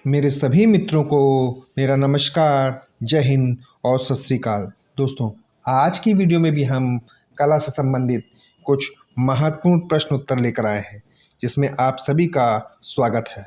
मेरे सभी मित्रों को मेरा नमस्कार, जय हिंद और सत श्री अकाल। दोस्तों, आज की वीडियो में भी हम कला से संबंधित कुछ महत्वपूर्ण प्रश्न उत्तर लेकर आए हैं, जिसमें आप सभी का स्वागत है।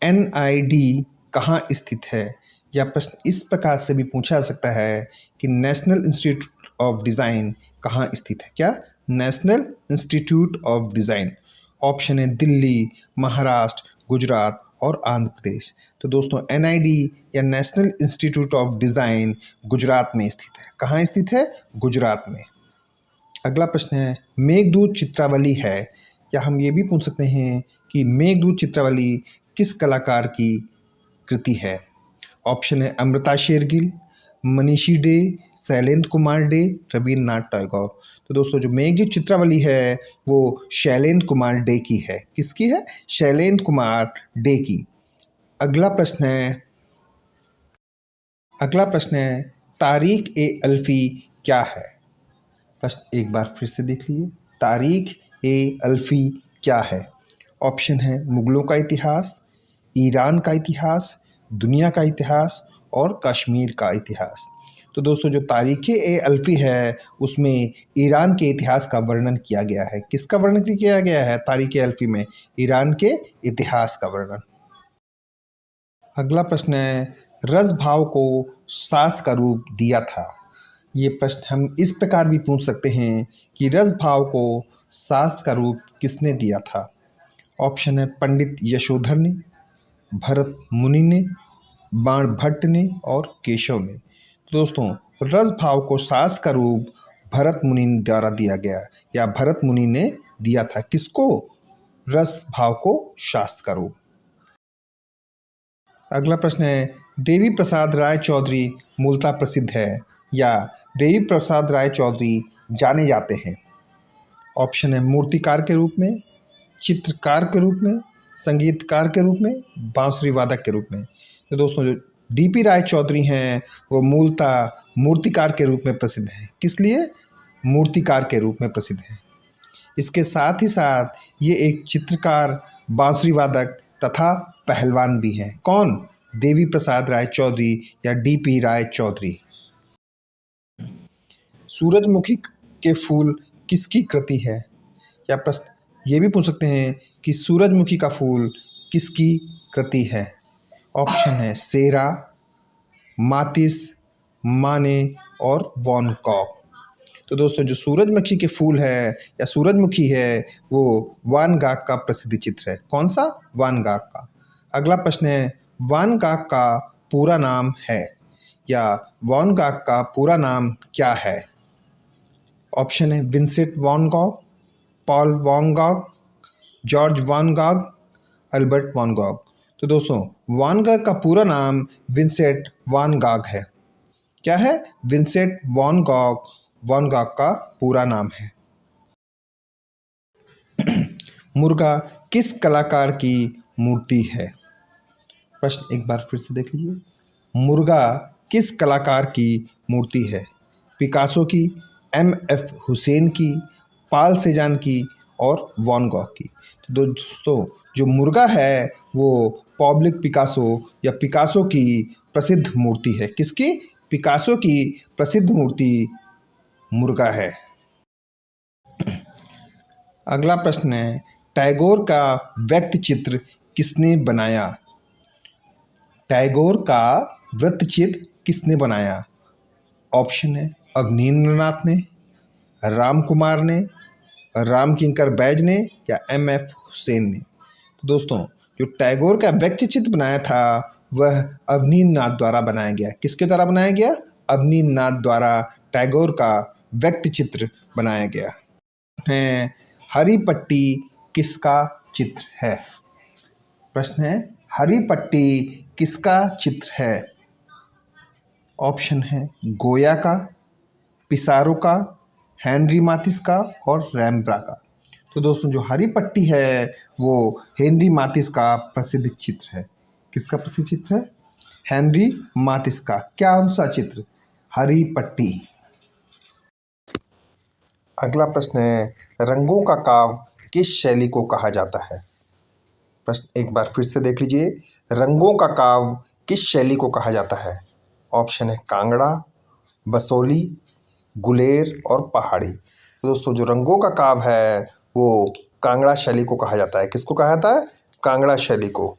NID कहाँ स्थित है? यह प्रश्न इस प्रकार से भी पूछा जा सकता है कि नेशनल इंस्टीट्यूट ऑफ डिज़ाइन कहाँ स्थित है? क्या? National institute of design. Option है दिल्ली, महाराष्ट्र, गुजरात और आंध्र प्रदेश। तो दोस्तों, NID या national institute of design Gujarat में स्थित है। कहाँ स्थित है? गुजरात में। अगला प्रश्न है, मेघदूत चित्रावली है, या हम ये भी पूछ सकते हैं कि मेघदूत चित्रावली किस कलाकार की कृति है? ऑप्शन है अमृता शेरगिल, मनीषी डे, शैलेंद्र कुमार डे, रवींद्रनाथ टैगोर। तो दोस्तों, जो मेघदूत चित्रावली है वो शैलेंद्र कुमार डे की है। किसकी है? शैलेंद्र कुमार डे की। अगला प्रश्न है तारीख ए अल्फी क्या है? प्रश्न एक बार फिर से देख लीजिए, तारीख ए अल्फी क्या है? ऑप्शन है मुगलों का इतिहास, ईरान का इतिहास, दुनिया का इतिहास और कश्मीर का इतिहास। तो दोस्तों, जो तारीख ए अल्फी है उसमें ईरान के इतिहास का वर्णन किया गया है। किसका वर्णन किया गया है तारीख ए अल्फी में? ईरान के इतिहास का वर्णन। अगला प्रश्न है, रस भाव को शास्त्र का रूप दिया था। ये प्रश्न हम इस प्रकार भी पूछ सकते हैं कि रस भाव को शास्त्र का रूप किसने दिया था? ऑप्शन है पंडित यशोधर ने, भरत मुनि ने, बाणभट्ट ने और केशव ने। तो दोस्तों, रस भाव को शास्त्र का रूप भरत मुनि द्वारा दिया गया, या भरत मुनि ने दिया था। किसको? रस भाव को शास्त्र का रूप। अगला प्रश्न है, देवी प्रसाद राय चौधरी मूलतः प्रसिद्ध है, या देवी प्रसाद राय चौधरी जाने जाते हैं? ऑप्शन है मूर्तिकार के रूप में, चित्रकार के रूप में, संगीतकार के रूप में, बांसुरी वादक के रूप में। तो दोस्तों, जो DP राय चौधरी हैं वो मूलतः मूर्तिकार के रूप में प्रसिद्ध हैं। किस लिए? मूर्तिकार के रूप में प्रसिद्ध हैं। इसके साथ ही साथ ये एक चित्रकार, बांसुरी वादक तथा पहलवान भी हैं। कौन? देवी प्रसाद राय चौधरी या DP राय चौधरी। सूरजमुखी के फूल किसकी कृति है? या प्रश्न ये भी पूछ सकते हैं कि सूरजमुखी का फूल किसकी कृति है? ऑप्शन है सेरा, मातिस, माने और वॉन गॉग। तो दोस्तों, जो सूरजमुखी के फूल है या सूरजमुखी है वो वान गाग का प्रसिद्ध चित्र है। कौन सा? वान गाग का। अगला प्रश्न है, वान गाग का पूरा नाम है, या वॉन गाग का पूरा नाम क्या है? ऑप्शन है Vincent van Gogh, Paul van Gogh, George van Gogh, Albert van Gogh. तो दोस्तों, वॉन गॉग का पूरा नाम विंसेंट वॉन गॉग है। क्या है? Vincent van Gogh, van Gogh का पूरा नाम है। मुर्गा किस कलाकार की मूर्ति है? प्रश्न एक बार फिर से देख लीजिए, मुर्गा किस कलाकार की मूर्ति है? पिकासो की, MF हुसैन की, पाल सेजान की और वॉन गॉग की। तो दोस्तों, जो मुर्गा है वो पब्लिक पिकासो या पिकासो की प्रसिद्ध मूर्ति है। किसकी? पिकासो की प्रसिद्ध मूर्ति मुर्गा है। अगला प्रश्न है, टैगोर का व्यक्ति चित्र किसने बनाया? टैगोर का वृत्त चित्र किसने बनाया? ऑप्शन है अवनींद्रनाथ ने, राम कुमार ने, राम किंकर बैज ने या MF हुसैन ने। तो दोस्तों, जो टैगोर का व्यक्ति चित्र बनाया था वह अवनींद्रनाथ द्वारा बनाया गया। किसके द्वारा बनाया गया? अवनींद्रनाथ द्वारा टैगोर का व्यक्ति चित्र बनाया गया है। हरी पट्टी किसका चित्र है? प्रश्न है, हरी पट्टी किसका चित्र है? ऑप्शन है गोया का, पिसारो का, हेनरी मातिस का और रैम्ब्रा का। तो दोस्तों, जो हरी पट्टी है वो हेनरी मातिस का प्रसिद्ध चित्र है। किसका प्रसिद्ध चित्र है? हेनरी मातिस का। क्या सा चित्र? हरी पट्टी। अगला प्रश्न है, रंगों का काव्य किस शैली को कहा जाता है? प्रश्न एक बार फिर से देख लीजिए। रंगों का काव्य किस शैली को कहा जाता है? ऑप्शन है कांगड़ा, बसोली, गुलेर और पहाड़ी। तो दोस्तों जो रंगों का काव्य है वो कांगड़ा शैली को कहा जाता है। किसको कहा जाता है? कांगड़ा शैली को।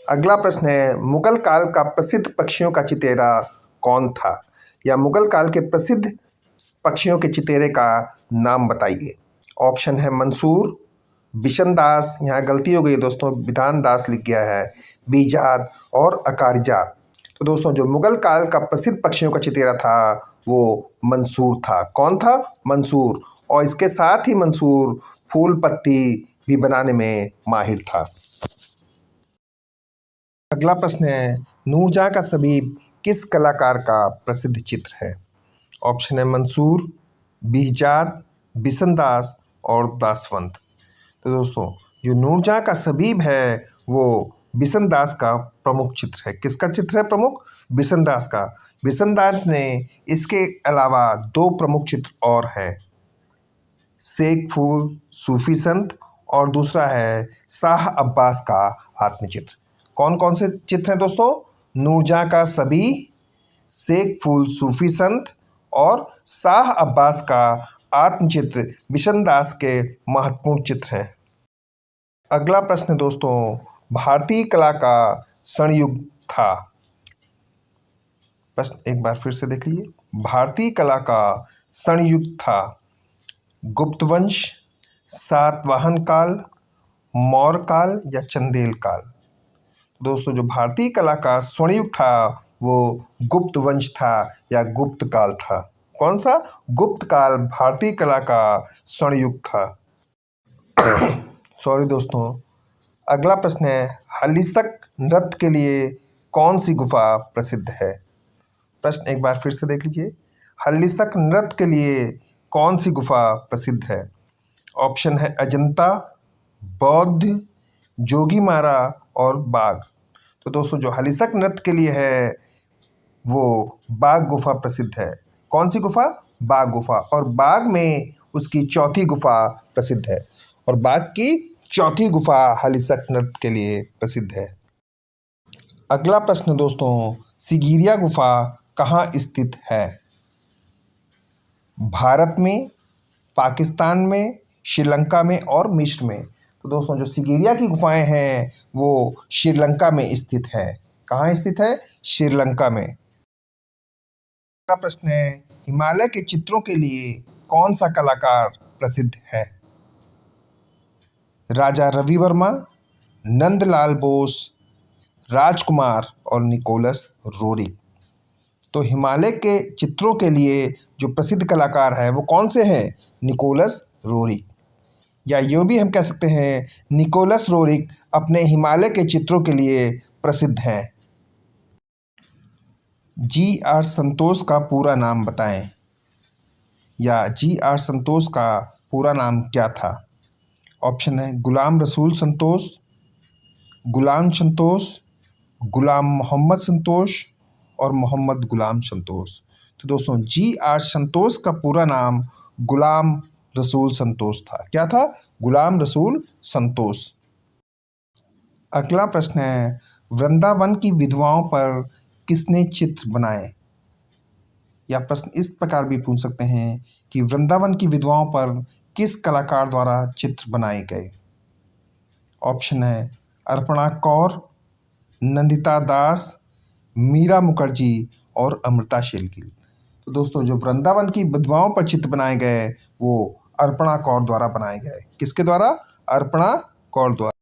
अगला प्रश्न है, मुगल काल का प्रसिद्ध पक्षियों का चितेरा कौन था? या मुगल काल के प्रसिद्ध पक्षियों के चितेरे का नाम बताइए। ऑप्शन है मंसूर, बिशन दास, यहाँ गलती हो गई दोस्तों, विधान दास लिख गया है, बीजाद और अकारिजात। तो दोस्तों जो मुगल काल का प्रसिद्ध पक्षियों का चितेरा था वो मंसूर था। कौन था? मंसूर। और इसके साथ ही मंसूर फूल पत्ती भी बनाने में माहिर था। अगला प्रश्न है, नूरजहां का सबीब किस कलाकार का प्रसिद्ध चित्र है? ऑप्शन है मंसूर, बीजाद, बिशन दास और दासवंत। तो दोस्तों जो नूरजहां का सबीब है वो बिशन दास का प्रमुख चित्र है। किसका चित्र है प्रमुख? बिशन दास का। बिशन दास ने इसके अलावा दो प्रमुख चित्र और हैं, शेख फूल सूफी संत और दूसरा है शाह अब्बास का आत्मचित्र। कौन कौन से चित्र हैं दोस्तों? नूरजहां का सबी, शेख फूल सूफी संत और शाह अब्बास का आत्मचित्र बिशन दास के महत्वपूर्ण चित्र हैं। अगला प्रश्न दोस्तों, भारतीय कला का स्वर्णयुग था। प्रश्न एक बार फिर से देख लीजिए। भारतीय कला का स्वर्णयुग था। गुप्त वंश, सातवाहन काल, मौर्य काल या चंदेल काल। दोस्तों जो भारतीय कला का स्वर्णयुग था वो गुप्त वंश था या गुप्त काल था। कौन सा? गुप्त काल भारतीय कला का स्वर्णयुग था। सॉरी दोस्तों। अगला प्रश्न है, हलिसक नृत्य के लिए कौन सी गुफा प्रसिद्ध है? प्रश्न एक बार फिर से देख लीजिए। हलिसक नृत्य के लिए कौन सी गुफा प्रसिद्ध है? ऑप्शन है अजंता, बौद्ध, जोगीमारा और बाग। तो दोस्तों जो हलिसक नृत्य के लिए है वो बाग गुफा प्रसिद्ध है। कौन सी गुफा? बाग गुफा। और बाग में उसकी चौथी गुफा प्रसिद्ध है। और बाग की चौथी गुफा हलिसक नृत्य के लिए प्रसिद्ध है। अगला प्रश्न दोस्तों, सिगिरिया गुफा कहाँ स्थित है? भारत में, पाकिस्तान में, श्रीलंका में और मिस्र में। तो दोस्तों जो सिगिरिया की गुफाएं हैं वो श्रीलंका में स्थित है। कहाँ स्थित है? श्रीलंका में। अगला प्रश्न है, हिमालय के चित्रों के लिए कौन सा कलाकार प्रसिद्ध है? राजा रवि वर्मा, नंदलाल बोस, राजकुमार और निकोलस रोरिक। तो हिमालय के चित्रों के लिए जो प्रसिद्ध कलाकार हैं वो कौन से हैं? Nicholas Roerich. या यूँ भी हम कह सकते हैं निकोलस रोरिक अपने हिमालय के चित्रों के लिए प्रसिद्ध हैं। जी.आर. संतोष का पूरा नाम बताएं। या जी.आर. संतोष का पूरा नाम क्या था? ऑप्शन है गुलाम रसूल संतोष, गुलाम संतोष, गुलाम मोहम्मद संतोष और मोहम्मद गुलाम संतोष। तो दोस्तों जी.आर. संतोष का पूरा नाम गुलाम रसूल संतोष था। क्या था? गुलाम रसूल संतोष। अगला प्रश्न है, वृंदावन की विधवाओं पर किसने चित्र बनाए? या प्रश्न इस प्रकार भी पूछ सकते हैं कि वृंदावन की विधवाओं पर किस कलाकार द्वारा चित्र बनाए गए? ऑप्शन है अर्पणा कौर, नंदिता दास, मीरा मुखर्जी और अमृता शेरगिल। तो दोस्तों जो वृंदावन की विधवाओं पर चित्र बनाए गए वो अर्पणा कौर द्वारा बनाए गए। किसके द्वारा? अर्पणा कौर द्वारा।